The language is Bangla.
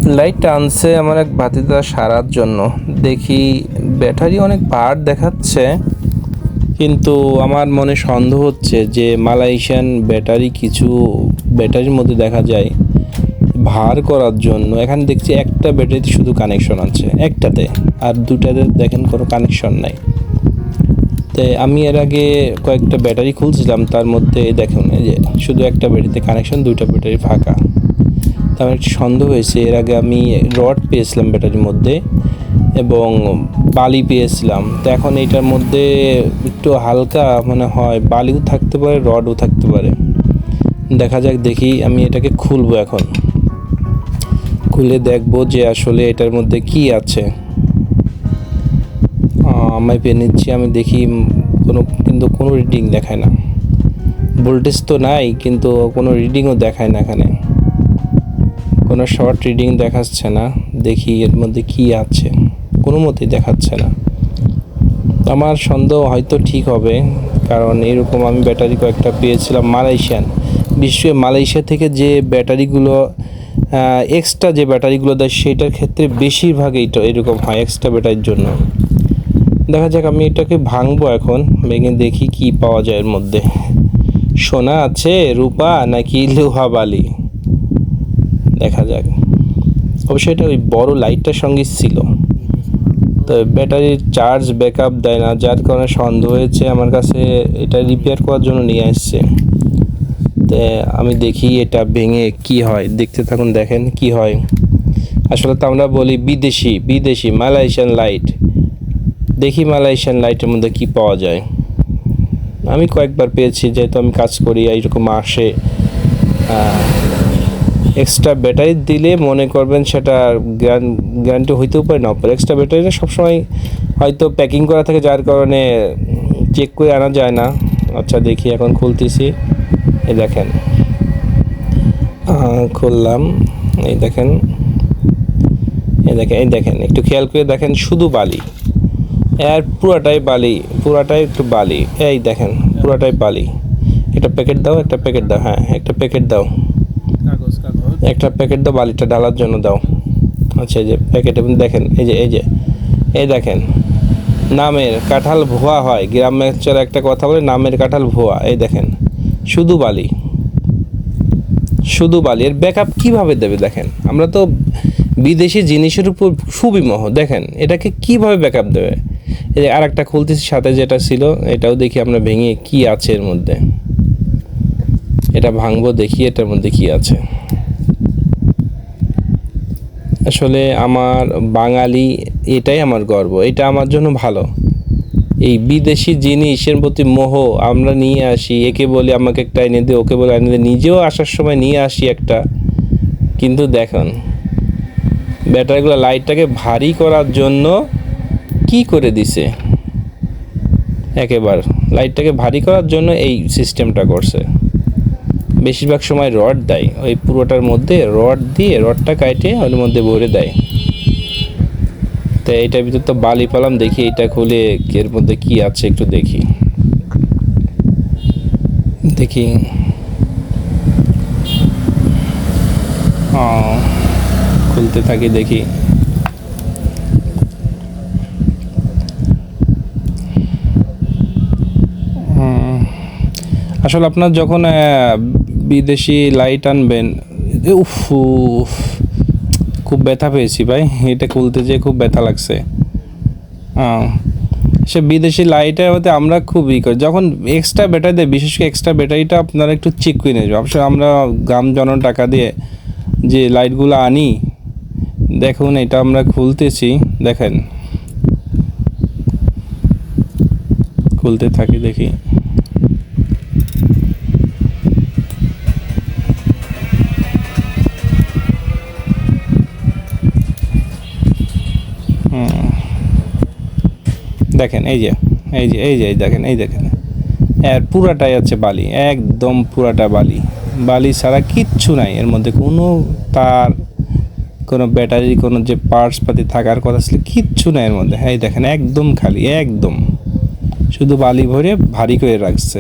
লাইটটা আনছে আমার এক ভাতিজা সারার জন্য। দেখি ব্যাটারি অনেক ভার দেখাচ্ছে, কিন্তু আমার মনে সন্দেহ হচ্ছে যে মালয়েশিয়ান ব্যাটারি কিছু ব্যাটারির মধ্যে দেখা যায় ভার করার জন্য। এখানে দেখছি একটা ব্যাটারিতে শুধু কানেকশন আছে একটাতে, আর দুটাতে দেখেন কোনো কানেকশন নাই। তাই আমি এর আগে কয়েকটা ব্যাটারি খুলছিলাম, তার মধ্যে দেখুন এই যে শুধু একটা ব্যাটারিতে কানেকশন, দুইটা ব্যাটারি ফাঁকা। তো আমার একটু সন্দেহ হয়েছে। এর আগে আমি রড পেয়েছিলাম ব্যাটারির মধ্যে এবং বালি পেয়েছিলাম। তো এখন এইটার মধ্যে একটু হালকা মনে হয় বালিও থাকতে পারে, রডও থাকতে পারে। দেখা যাক, দেখি আমি এটাকে খুলবো। এখন খুলে দেখবো যে আসলে এটার মধ্যে কি আছে। আমি পেয়ে নিচ্ছি, আমি দেখি কিন্তু কোনো রিডিং দেখায় না। ভোল্টেজ তো নাই, কিন্তু কোনো রিডিংও দেখায় না। এখানে কোনো শর্ট রিডিং দেখাচ্ছে না। দেখি এর মধ্যে কি আছে, কোনো মতেই দেখাচ্ছে না। আমার সন্দেহ হয়তো ঠিক হবে, কারণ এরকম আমি ব্যাটারি কয়েকটা পেয়েছিলাম মালয়েশিয়ান। বিশেষ করে মালয়েশিয়া থেকে যে ব্যাটারিগুলো এক্সট্রা যে ব্যাটারিগুলো দেয়, সেটার ক্ষেত্রে বেশিরভাগ এইটা এরকম হয় এক্সট্রা ব্যাটারির জন্য। দেখা যাক, আমি এটাকে ভাঙবো এখন, ভেঙে দেখি কি পাওয়া যায় এর মধ্যে। সোনা আছে, রূপা নাকি লোহা বালি, দেখা যাক। অবশ্যই এটা ওই বড় লাইটটার সঙ্গে ছিল। তো ব্যাটারির চার্জ ব্যাকআপ দেয় না, যার কারণে সন্দেহ হয়েছে আমার কাছে। এটা রিপেয়ার করার জন্য নিয়ে আসছে। তো আমি দেখি এটা ভেঙে কি হয়, দেখতে থাকুন, দেখেন কি হয়। আসলে তো আমরা বলি বিদেশি মালয়েশিয়ান লাইট। দেখি মালয়েশিয়ান লাইটের মধ্যে কি পাওয়া যায়। আমি কয়েকবার পেয়েছি, যেহেতু আমি কাজ করি এইরকম আসে। এক্সট্রা ব্যাটারি দিলে মনে করবেন সেটা গ্যারান্টি হইতেও পারে, না পারে। এক্সট্রা ব্যাটারিটা সবসময় হয়তো প্যাকিং করা থাকে, যার কারণে চেক করে আনা যায় না। আচ্ছা, দেখি এখন খুলতেছি। এই দেখেন, খুললাম। এই দেখেন, এই দেখেন, একটু খেয়াল করে দেখেন, শুধু বালি। এর পুরাটাই বালি, পুরাটাই একটু বালি। এই দেখেন, পুরাটাই বালি। একটা প্যাকেট দাও, একটা প্যাকেট দাও। হ্যাঁ, একটা প্যাকেট দাও, একটা প্যাকেট দাও, বালিটা ঢালার জন্য দাও। আচ্ছা, এই যে প্যাকেট। দেখেন, এই দেখেন, নামের কাঁঠাল ভুয়া হয়। গ্রামে চলে একটা কথা বলে, নামের কাঁঠাল ভুয়া। এই দেখেন, শুধু বালি, শুধু বালি। এর ব্যাকআপ কীভাবে দেবে দেখেন। আমরা তো বিদেশি জিনিসের উপর সুবিমোহ। দেখেন এটাকে কিভাবে ব্যাকআপ দেবে। এই আর একটা খুলতেছি, সাথে যেটা ছিল এটাও দেখি আমরা ভেঙে কি আছে এর মধ্যে। এটা ভাঙবো, দেখি এটার মধ্যে কি আছে। আসলে আমার বাঙালি, এটাই আমার গর্ব, এটা আমার জন্য ভালো। এই বিদেশি জিনিসের প্রতি মোহ আমরা নিয়ে আসি, একে বলি আমাকে একটা এনে দে, ওকে বলে এনে দে, নিজেও আসার সময় নিয়ে আসি একটা। কিন্তু দেখুন, ব্যাটারিগুলো লাইটটাকে ভারী করার জন্য কি করে দিছে। একেবারে লাইটটাকে ভারী করার জন্য এই সিস্টেমটা করছে। বেশিরভাগ সময় রড দেয়, ওই পুরোটার মধ্যে রড দিয়ে রডটা কাটে ওর মধ্যে ভরে দেয়। তো এইটার ভিতর তো বালি পেলাম। দেখি এটা খুলে এর মধ্যে কি আছে একটু দেখি। দেখি, খুলতে থাকি, দেখি। আসলে আপনার যখন বিদেশি লাইট আনবেন, উফ, খুব ব্যথা পেয়েছি ভাই, এটা খুলতে যেয়ে খুব ব্যথা লাগছে। সে বিদেশি লাইটের মধ্যে আমরা খুব করি যখন এক্সট্রা ব্যাটারি দেয়, বিশেষ করে এক্সট্রা ব্যাটারিটা আপনারা একটু চেক করে নেবেন। অবশ্যই আমরা গ্রাম জন টাকা দিয়ে যে লাইটগুলো আনি, দেখুন এটা আমরা খুলতেছি, দেখেন, খুলতে থাকি, দেখি। দেখেন, এই দেখেন, এর পুরাটাই আছে বালি, একদম পুরাটা বালি। বালি ছাড়া কিচ্ছু নাই এর মধ্যে। কোনো তার, কোনো ব্যাটারি, কোনো যে পার্টস পাতি থাকার কথা ছিল, কিচ্ছু নাই এর মধ্যে। এই দেখেন, একদম খালি, একদম শুধু বালি ভরে ভারী করে রাখছে।